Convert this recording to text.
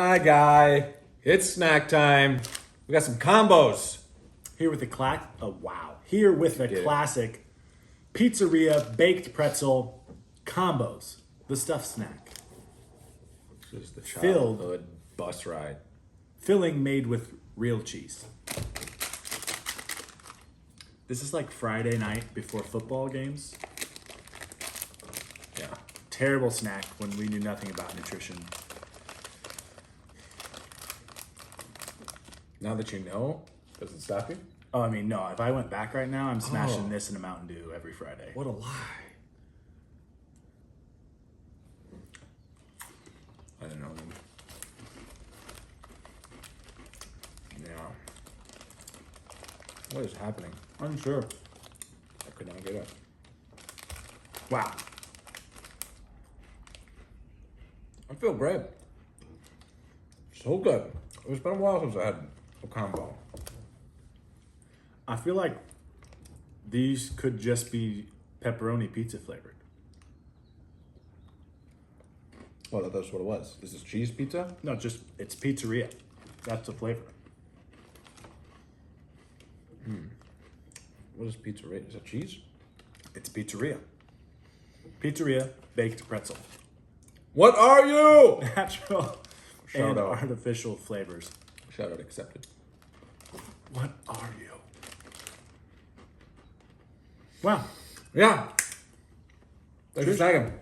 Hi, guy. It's snack time. We got some combos. Here with Here with the Get it. classic pizzeria baked pretzel combos. The stuffed snack. This is the Filled. childhood bus ride. Filling made with real cheese. This is like Friday night before football games. Yeah. Terrible snack when we knew nothing about nutrition. Now that you know, does it stop you? Oh, I mean, no. If I went back right now, I'm smashing Oh. this in a Mountain Dew every Friday. What a lie. I don't know. Yeah. What is happening? Unsure. I could not get up. Wow. I feel great. So good. It's been a while since I had a combo. I feel like these could just be pepperoni pizza flavored. Well, that's what it was. Is this cheese pizza? No, just it's pizzeria. That's the flavor. What is pizzeria? Is it cheese? It's pizzeria. Pizzeria baked pretzel. What are you? Natural Shout and out. artificial flavors. Shout out accepted. What are you? Wow. Yeah. Thanks for snagging.